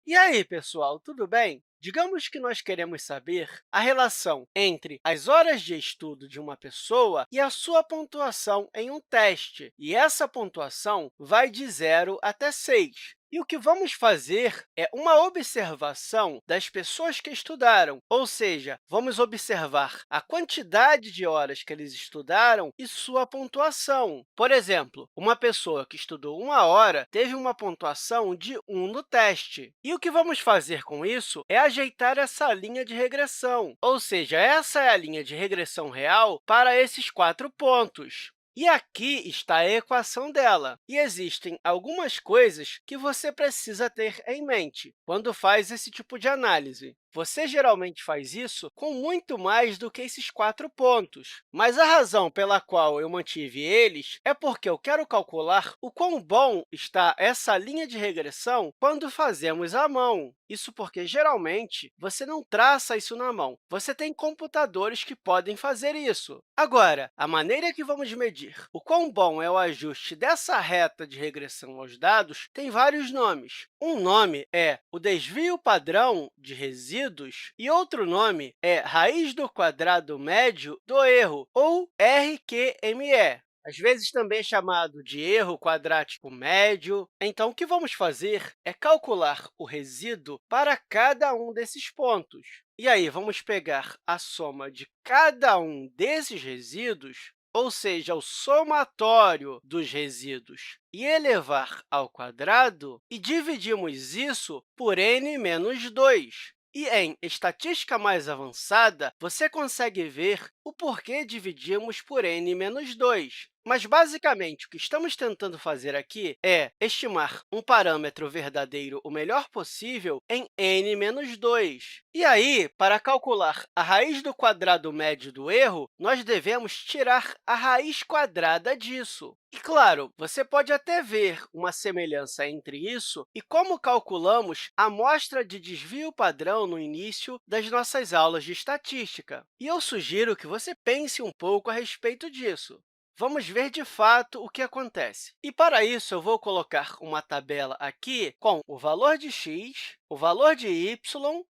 E aí, pessoal, tudo bem? Digamos que nós queremos saber a relação entre as horas de estudo de uma pessoa e a sua pontuação em um teste. E essa pontuação vai de 0 até 6. E o que vamos fazer é uma observação das pessoas que estudaram, ou seja, vamos observar a quantidade de horas que eles estudaram e sua pontuação. Por exemplo, uma pessoa que estudou 1 hora teve uma pontuação de 1 no teste. E o que vamos fazer com isso é ajeitar essa linha de regressão, ou seja, essa é a linha de regressão real para esses 4 pontos. E aqui está a equação dela. E existem algumas coisas que você precisa ter em mente quando faz esse tipo de análise. Você geralmente faz isso com muito mais do que esses 4 pontos. Mas a razão pela qual eu mantive eles é porque eu quero calcular o quão bom está essa linha de regressão quando fazemos à mão. Isso porque, geralmente, você não traça isso na mão. Você tem computadores que podem fazer isso. Agora, a maneira que vamos medir o quão bom é o ajuste dessa reta de regressão aos dados tem vários nomes. Um nome é o desvio padrão de resíduos e outro nome é raiz do quadrado médio do erro, ou RQME. Às vezes também é chamado de erro quadrático médio. Então, o que vamos fazer é calcular o resíduo para cada um desses pontos. E aí, vamos pegar a soma de cada um desses resíduos, ou seja, o somatório dos resíduos, e elevar ao quadrado, e dividimos isso por n menos 2. E em estatística mais avançada, você consegue ver o porquê dividimos por n menos 2. Mas, basicamente, o que estamos tentando fazer aqui é estimar um parâmetro verdadeiro o melhor possível em n menos 2. E aí, para calcular a raiz do quadrado médio do erro, nós devemos tirar a raiz quadrada disso. E, claro, você pode até ver uma semelhança entre isso e como calculamos a amostra de desvio padrão no início das nossas aulas de estatística. E eu sugiro que você pense um pouco a respeito disso. Vamos ver, de fato, o que acontece. E, para isso, eu vou colocar uma tabela aqui com o valor de x, o valor de y,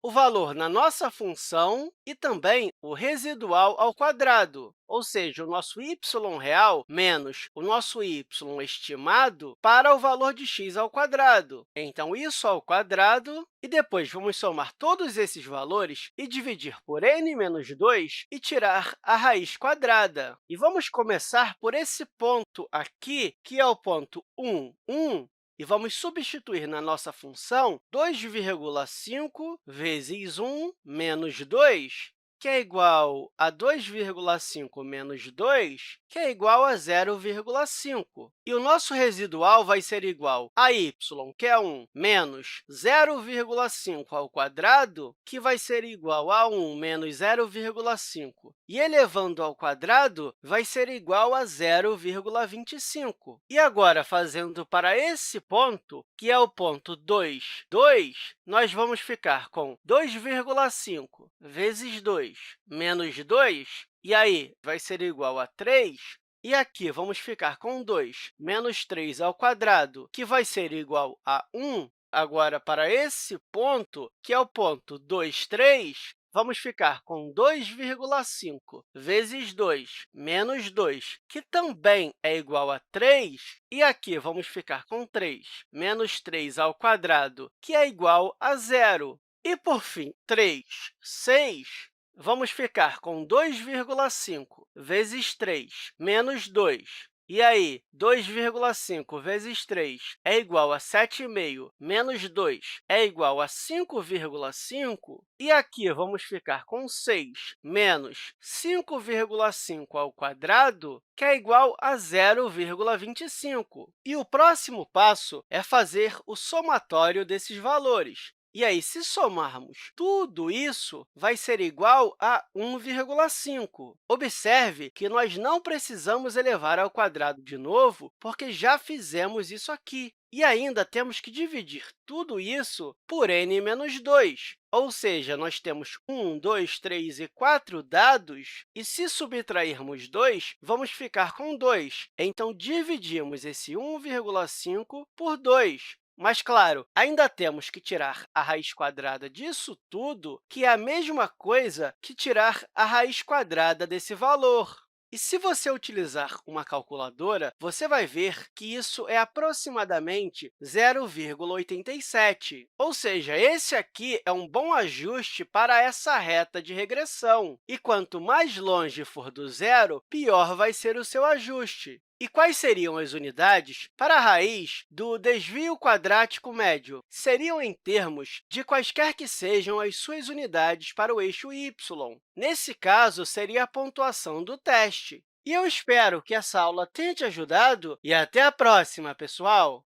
o valor na nossa função e também o residual ao quadrado, ou seja, o nosso y real menos o nosso y estimado para o valor de x ao quadrado. Então, isso ao quadrado, e depois vamos somar todos esses valores e dividir por n menos 2 e tirar a raiz quadrada. E vamos começar por esse ponto aqui, que é o ponto 1, 1, e vamos substituir na nossa função 2,5 vezes 1 menos 2, que é igual a 2,5 menos 2, que é igual a 0,5. E o nosso residual vai ser igual a y, que é 1, menos 0,5 ao quadrado, que vai ser igual a 1 menos 0,5. E elevando ao quadrado, vai ser igual a 0,25. E agora, fazendo para esse ponto, que é o ponto 2, 2, nós vamos ficar com 2,5 vezes 2 menos 2, e aí vai ser igual a 3. E aqui vamos ficar com 2 menos 3 ao quadrado, que vai ser igual a 1. Agora, para esse ponto, que é o ponto 2, 3, vamos ficar com 2,5 vezes 2 menos 2, que também é igual a 3. E aqui vamos ficar com 3 menos 3 ao quadrado, que é igual a 0. E, por fim, 3, 6. Vamos ficar com 2,5 vezes 3 menos 2. E aí, 2,5 vezes 3 é igual a 7,5 menos 2 é igual a 5,5. E aqui vamos ficar com 6 menos 5,5 ao quadrado, que é igual a 0,25. E o próximo passo é fazer o somatório desses valores. E aí, se somarmos tudo isso, vai ser igual a 1,5. Observe que nós não precisamos elevar ao quadrado de novo, porque já fizemos isso aqui. E ainda temos que dividir tudo isso por n menos 2. Ou seja, nós temos 1, 2, 3 e 4 dados, e se subtrairmos 2, vamos ficar com 2. Então, dividimos esse 1,5 por 2. Mas, claro, ainda temos que tirar a raiz quadrada disso tudo, que é a mesma coisa que tirar a raiz quadrada desse valor. E se você utilizar uma calculadora, você vai ver que isso é aproximadamente 0,87. Ou seja, esse aqui é um bom ajuste para essa reta de regressão. E quanto mais longe for do zero, pior vai ser o seu ajuste. E quais seriam as unidades para a raiz do desvio quadrático médio? Seriam em termos de quaisquer que sejam as suas unidades para o eixo y. Nesse caso, seria a pontuação do teste. E eu espero que essa aula tenha te ajudado e até a próxima, pessoal!